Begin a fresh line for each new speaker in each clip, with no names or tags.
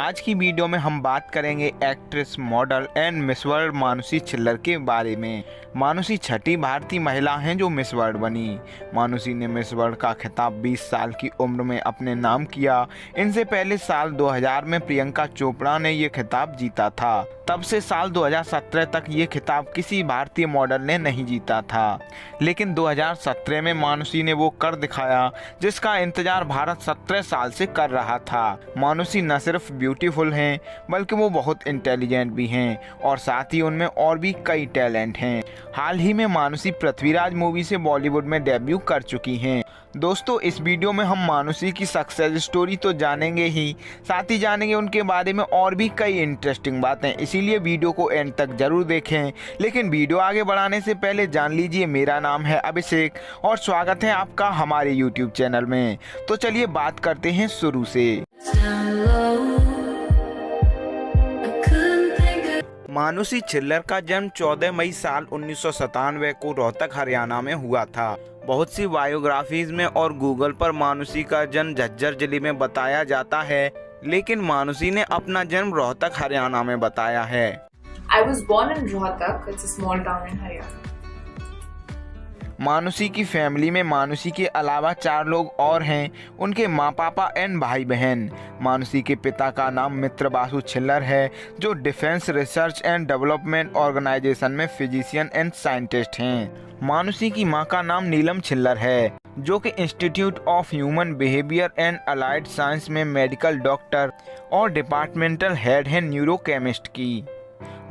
आज की वीडियो में हम बात करेंगे actress, model and Miss World Manushi Chhillar के बारे में। मानुषी छठी भारतीय महिला हैं जो मिस वर्ल्ड बनी। मानुषी ने मिस वर्ल्ड का खिताब 20 साल की उम्र में अपने नाम किया। इनसे पहले साल 2000 में प्रियंका चोपड़ा ने ये खिताब जीता था। तब से साल 2017 तक ये खिताब किसी भारतीय मॉडल ने नहीं जीता था, लेकिन 2017 में मानुषी ने वो कर दिखाया जिसका इंतजार भारत 17 साल से कर रहा था। मानुषी न सिर्फ ब्यूटीफुल हैं बल्कि वो बहुत इंटेलिजेंट भी हैं और साथ ही उनमें और भी कई टैलेंट हैं। हाल ही में मानुषी पृथ्वीराज मूवी से बॉलीवुड में डेब्यू कर चुकी हैं। दोस्तों, इस वीडियो में हम मानुषी की सक्सेस स्टोरी तो जानेंगे ही, साथ ही जानेंगे उनके बारे में और भी कई इंटरेस्टिंग बातें, इसीलिए वीडियो को एंड तक जरूर देखें। लेकिन वीडियो आगे बढ़ाने से पहले जान लीजिए, मेरा नाम है अभिषेक और स्वागत है आपका हमारे यूट्यूब चैनल में। तो चलिए बात करते हैं शुरू से। मानुषी छिल्लर का जन्म 14 मई साल 1997 को रोहतक, हरियाणा में हुआ था। बहुत सी बायोग्राफीज में और गूगल पर मानुषी का जन्म झज्जर जिले में बताया जाता है, लेकिन मानुषी ने अपना जन्म रोहतक, हरियाणा में बताया है।
I was born in Rohtak. It's a small town in Haryana.
मानुषी की फैमिली में मानुषी के अलावा 4 लोग और हैं, उनके माँ पापा एंड भाई बहन। मानुषी के पिता का नाम मित्र बासु छिल्लर है, जो defence research and development organisation में फिजिशियन एंड साइंटिस्ट हैं। मानुषी की मां का नाम नीलम छिल्लर है, जो कि institute of human behaviour and allied science में मेडिकल डॉक्टर और डिपार्टमेंटल हेड है न्यूरोकेमिस्ट की।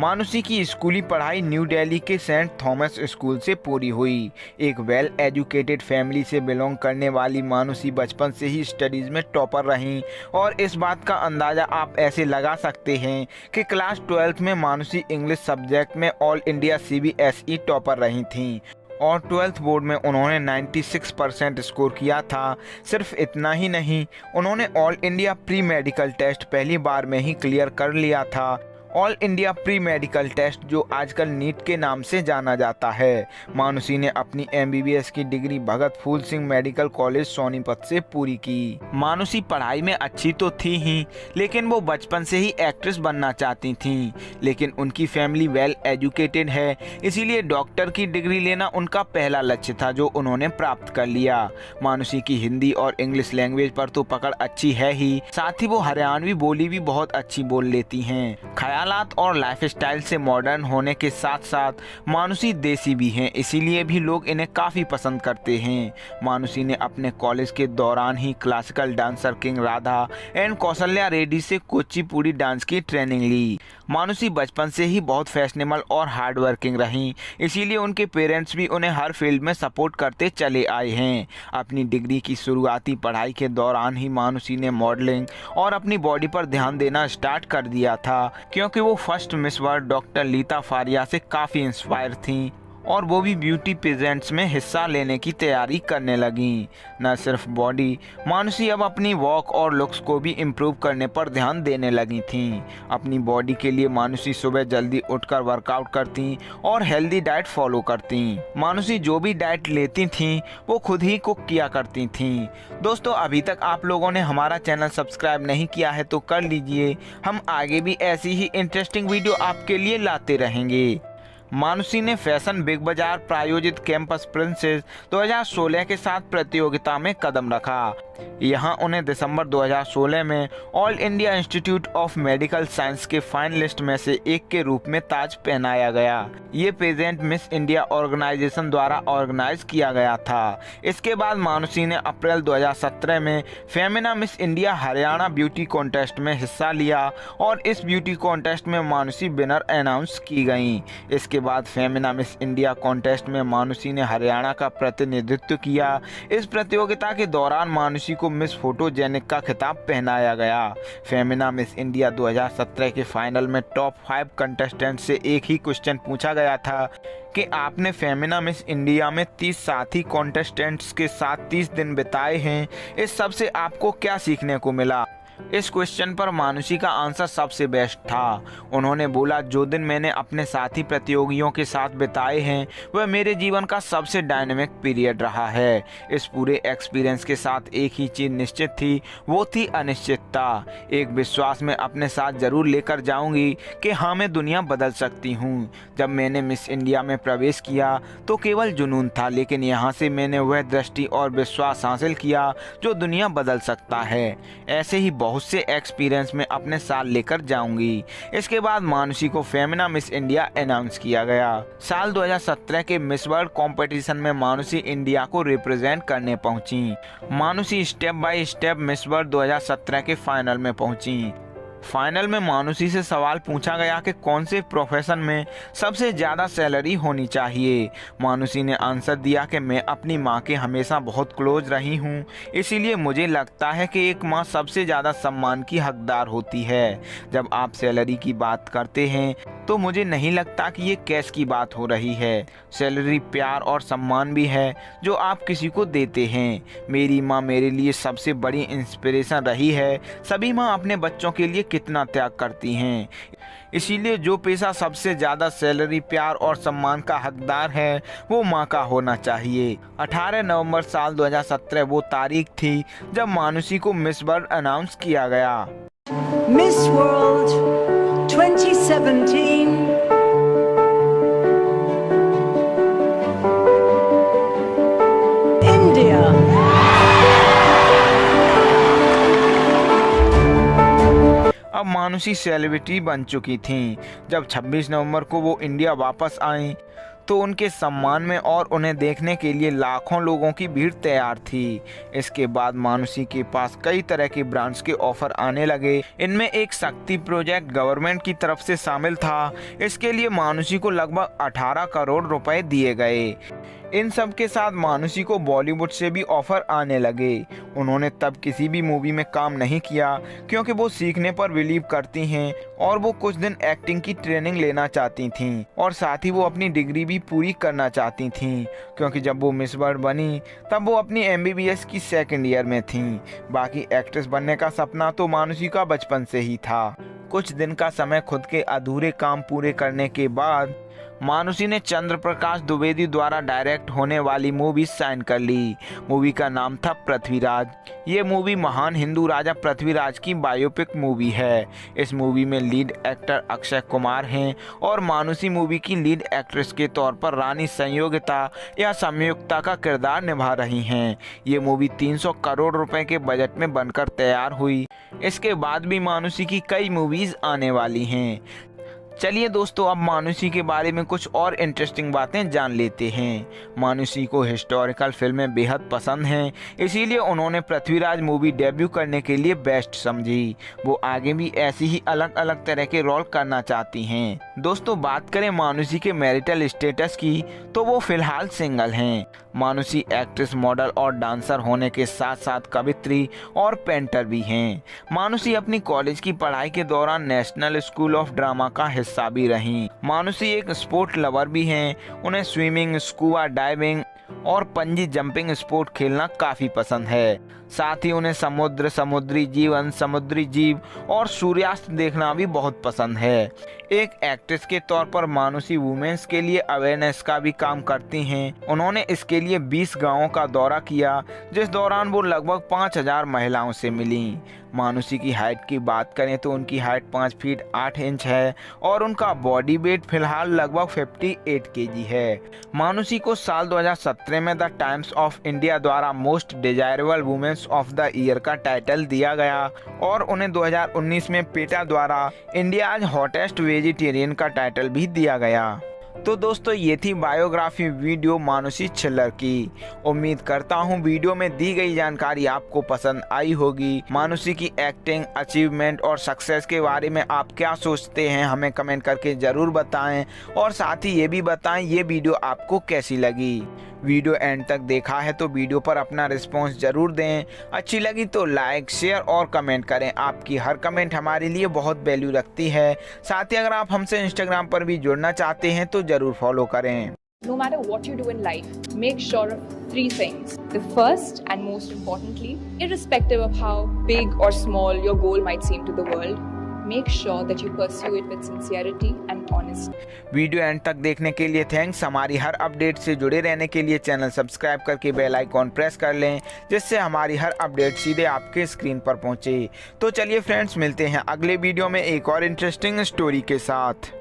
मानुषी की स्कूली पढ़ाई न्यू दिल्ली के सेंट थॉमस स्कूल से पूरी हुई। एक वेल एजुकेटेड फैमिली से बिलोंग करने वाली मानुषी बचपन से ही स्टडीज़ में टॉपर रहीं और इस बात का अंदाज़ा आप ऐसे लगा सकते हैं कि क्लास 12th में मानुषी इंग्लिश सब्जेक्ट में ऑल इंडिया CBSE टॉपर रही थीं और 12th बोर्ड में उन्होंने 96% स्कोर किया था। सिर्फ इतना ही नहीं, उन्होंने all India pre medical test पहली बार में ही क्लियर कर लिया था। All India pre medical test, जो आजकल नीट के नाम से जाना जाता है। मानुषी ने अपनी MBBS की डिग्री भगत फूल सिंह मेडिकल कॉलेज सोनीपत से पूरी की। मानुषी पढ़ाई में अच्छी तो थी ही, लेकिन वो बचपन से ही एक्ट्रेस बनना चाहती थीं। लेकिन उनकी फैमिली वेल एजुकेटेड है, इसीलिए डॉक्टर की डिग्री लेना उनका पहला लक्ष्य था, जो उन्होंने प्राप्त कर लिया। मानुषी की हिंदी और इंग्लिश लैंग्वेज पर तो पकड़ अच्छी है ही, साथ ही वो हरियाणवी बोली भी बहुत अच्छी बोल लेती हैं। ख्यालात और लाइफस्टाइल से मॉडर्न होने के साथ साथ मानुषी देसी भी हैं, इसीलिए भी लोग इन्हें काफ़ी पसंद करते हैं। मानुषी ने अपने कॉलेज के दौरान ही classical dancer king Radha and Kaushalya Reddy से कुचिपुड़ी डांस की ट्रेनिंग ली। मानुषी बचपन से ही बहुत फैशनेबल और हार्ड वर्किंग रहीं, इसीलिए उनके पेरेंट्स भी उन्हें हर फील्ड में सपोर्ट करते चले आए हैं। अपनी डिग्री की शुरुआती पढ़ाई के दौरान ही मानुषी ने मॉडलिंग और अपनी बॉडी पर ध्यान देना स्टार्ट कर दिया था, क्योंकि वो first Miss World doctor Reita Faria से काफ़ी इंस्पायर थीं और वो भी ब्यूटी पेजेंट्स में हिस्सा लेने की तैयारी करने लगीं। न सिर्फ बॉडी, मानुषी अब अपनी वॉक और लुक्स को भी इम्प्रूव करने पर ध्यान देने लगी थीं। अपनी बॉडी के लिए मानुषी सुबह जल्दी उठकर वर्कआउट करती और हेल्दी डाइट फॉलो करती। मानुषी जो भी डाइट लेती थीं वो खुद ही कुक किया करती थीं। दोस्तों, अभी तक आप लोगों ने हमारा चैनल सब्सक्राइब नहीं किया है तो कर लीजिए, हम आगे भी ऐसी ही इंटरेस्टिंग वीडियो आपके लिए लाते रहेंगे। मानुषी ने फैशन बिग बाजार प्रायोजित कैंपस प्रिंसेस 2016 के साथ प्रतियोगिता में कदम रखा। यहां उन्हें दिसंबर 2016 में all India institute of medical science के फाइनलिस्ट में से एक के रूप में ताज पहनाया गया। ये पेजेंट मिस इंडिया ऑर्गेनाइजेशन द्वारा ऑर्गेनाइज किया गया था। इसके बाद मानुषी ने अप्रैल 2017 में Femina miss India Haryana beauty contest में हिस्सा लिया और इस ब्यूटी कॉन्टेस्ट में मानुषी विनर अनाउंस की गई। इसके बाद फेमिना मिस इंडिया कॉन्टेस्ट में मानुषी ने हरियाणा का प्रतिनिधित्व किया। इस प्रतियोगिता के दौरान मानुषी को मिस फोटोजेनिक का खिताब पहनाया गया। फेमिना मिस इंडिया 2017 के फाइनल में टॉप 5 कंटेस्टेंट से एक ही क्वेश्चन पूछा गया था कि आपने फेमिना मिस इंडिया में 30 साथी कॉन्टेस्टेंट्स के साथ 30 दिन बिताए हैं, इस सब से आपको क्या सीखने को मिला। इस क्वेश्चन पर मानुषी का आंसर सबसे बेस्ट था। उन्होंने बोला, जो दिन मैंने अपने साथी प्रतियोगियों के साथ बिताए हैं वह मेरे जीवन का सबसे डायनेमिक पीरियड रहा है। इस पूरे एक्सपीरियंस के साथ एक ही चीज़ निश्चित थी, वो थी अनिश्चितता। एक विश्वास में अपने साथ जरूर लेकर जाऊंगी कि हाँ, मैं दुनिया बदल सकती हूँ। जब मैंने मिस इंडिया में प्रवेश किया तो केवल जुनून था, लेकिन यहाँ से मैंने वह दृष्टि और विश्वास हासिल किया जो दुनिया बदल सकता है। ऐसे ही बहुत से एक्सपीरियंस में अपने साथ लेकर जाऊंगी। इसके बाद मानुषी को फेमिना मिस इंडिया अनाउंस किया गया। साल 2017 के मिस वर्ल्ड कंपटीशन में मानुषी इंडिया को रिप्रेजेंट करने पहुंची। Manushi step by step Miss World 2017 के फाइनल में पहुंची। फाइनल में मानुषी से सवाल पूछा गया कि कौन से प्रोफेशन में सबसे ज़्यादा सैलरी होनी चाहिए। मानुषी ने आंसर दिया कि मैं अपनी माँ के हमेशा बहुत क्लोज रही हूँ, इसीलिए मुझे लगता है कि एक माँ सबसे ज़्यादा सम्मान की हकदार होती है। जब आप सैलरी की बात करते हैं तो मुझे नहीं लगता कि ये कैश की बात हो रही है। सैलरी प्यार और सम्मान भी है जो आप किसी को देते हैं। मेरी माँ मेरे लिए सबसे बड़ी इंस्पिरेशन रही है। सभी माँ अपने बच्चों के लिए कितना त्याग करती हैं, इसीलिए जो पेशा सबसे ज़्यादा सैलरी प्यार और सम्मान का हकदार है वो माँ का होना चाहिए। 18 नवंबर साल 2017 वो तारीख थी जब मानुषी को मिस वर्ल्ड अनाउंस किया गया।
Miss World 2017 India।
अब मानुषी सेलिब्रिटी बन चुकी थीं। जब 26 नवंबर को वो इंडिया वापस आईं तो उनके सम्मान में और उन्हें देखने के लिए लाखों लोगों की भीड़ तैयार थी। इसके बाद मानुषी के पास कई तरह के ब्रांड्स के ऑफर आने लगे। इनमें एक शक्ति प्रोजेक्ट गवर्नमेंट की तरफ से शामिल था। इसके लिए मानुषी को लगभग 18 करोड़ रुपए दिए गए। इन सब के साथ मानुषी को बॉलीवुड से भी ऑफर आने लगे। उन्होंने तब किसी भी मूवी में काम नहीं किया क्योंकि वो सीखने पर बिलीव करती हैं और वो कुछ दिन एक्टिंग की ट्रेनिंग लेना चाहती थीं और साथ ही वो अपनी डिग्री भी पूरी करना चाहती थीं, क्योंकि जब वो मिस वर्ल्ड बनी तब वो अपनी MBBS की सेकंड ईयर में थीं। बाकी एक्ट्रेस बनने का सपना तो मानुषी का बचपन से ही था। कुछ दिन का समय खुद के अधूरे काम पूरे करने के बाद मानुषी ने चंद्र प्रकाश द्विवेदी द्वारा डायरेक्ट होने वाली मूवी साइन कर ली। मूवी का नाम था पृथ्वीराज। ये मूवी महान हिंदू राजा पृथ्वीराज की बायोपिक मूवी है। इस मूवी में लीड एक्टर अक्षय कुमार हैं और मानुषी मूवी की लीड एक्ट्रेस के तौर पर रानी संयोगिता या संयुक्ता का किरदार निभा रही हैं। ये मूवी 300 करोड़ रुपए के बजट में बनकर तैयार हुई। इसके बाद भी मानुषी की कई मूवीज आने वाली हैं। चलिए दोस्तों, अब मानुषी के बारे में कुछ और इंटरेस्टिंग बातें जान लेते हैं। मानुषी को हिस्टोरिकल फिल्में बेहद पसंद हैं, इसीलिए उन्होंने पृथ्वीराज मूवी डेब्यू करने के लिए बेस्ट समझी। वो आगे भी ऐसी ही अलग अलग तरह के रोल करना चाहती हैं। दोस्तों, बात करें मानुषी के मैरिटल स्टेटस की तो वो फिलहाल सिंगल हैं। मानुषी एक्ट्रेस, मॉडल और डांसर होने के साथ साथ कवित्री और पेंटर भी हैं। मानुषी अपनी कॉलेज की पढ़ाई के दौरान नेशनल स्कूल ऑफ ड्रामा का हिस्सा भी रहीं। मानुषी एक स्पोर्ट लवर भी हैं। उन्हें स्विमिंग, स्कूबा डाइविंग और पंजी जंपिंग स्पोर्ट खेलना काफ़ी पसंद है। साथ ही उन्हें समुद्र, समुद्री जीवन, समुद्री जीव और सूर्यास्त देखना भी बहुत पसंद है। एक एक्ट्रेस के तौर पर मानुषी वुमेन्स के लिए अवेयरनेस का भी काम करती हैं। उन्होंने इसके लिए 20 गांवों का दौरा किया, जिस दौरान वो लगभग 5000 महिलाओं से मिली। मानुषी की हाइट की बात करें तो उनकी हाइट 5 फीट 8 इंच है और उनका बॉडी वेट फिलहाल लगभग 58 kg है। मानुषी को साल 2017 में द टाइम्स ऑफ इंडिया द्वारा most desirable womens of the year का टाइटल दिया गया और उन्हें 2019 में पेटा द्वारा इंडियाज हॉटेस्ट वेजिटेरियन का टाइटल भी दिया गया। तो दोस्तों, ये थी बायोग्राफी वीडियो मानुषी छिल्लर की। उम्मीद करता हूँ वीडियो में दी गई जानकारी आपको पसंद आई होगी। मानुषी की एक्टिंग, अचीवमेंट और सक्सेस के बारे में आप क्या सोचते हैं हमें कमेंट करके ज़रूर बताएं और साथ ही ये भी बताएं ये वीडियो आपको कैसी लगी। वीडियो एंड तक देखा है तो वीडियो पर अपना रिस्पॉन्स ज़रूर दें। अच्छी लगी तो लाइक, शेयर और कमेंट करें। आपकी हर कमेंट हमारे लिए बहुत वैल्यू रखती है। साथ ही अगर आप हमसे इंस्टाग्राम पर भी जुड़ना चाहते हैं तो ज़रूर फॉलो करें।
No matter what you do in life, make sure of three things. The first and most importantly, irrespective of how big or small your goal might seem to the world, make sure that you pursue it with sincerity and honesty.
Video and तक देखने के लिए thanks. हमारी हर update से जुड़े रहने के लिए चैनल सब्सक्राइब करके बेल आइकॉन प्रेस कर लें, जिससे हमारी हर अपडेट सीधे आपके स्क्रीन पर पहुंचे। तो चलिए फ्रेंड्स, मिलते हैं अगले वीडियो में एक और इंटरेस्टिंग स्टोरी के साथ।